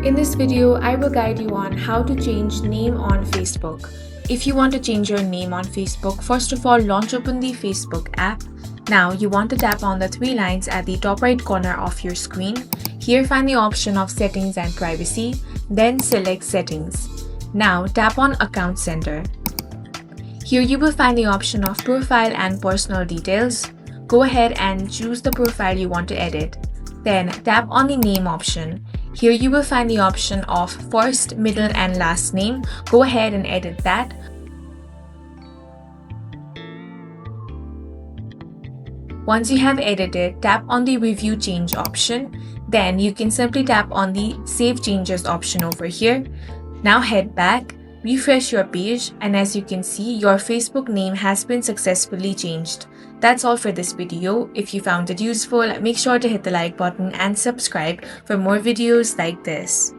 In this video, I will guide you on how to change name on Facebook. If you want to change your name on Facebook, first of all, launch open the Facebook app. Now, you want to tap on the three lines at the top right corner of your screen. Here, find the option of Settings and Privacy, then select Settings. Now, tap on Account Center. Here, you will find the option of Profile and Personal Details. Go ahead and choose the profile you want to edit. Then, tap on the Name option. Here you will find the option of first, middle and last name. Go ahead and edit that. Once you have edited, tap on the Review Change option. Then you can simply tap on the Save Changes option over here. Now head back, refresh your page, and as you can see, your Facebook name has been successfully changed. That's all for this video. If you found it useful, make sure to hit the like button and subscribe for more videos like this.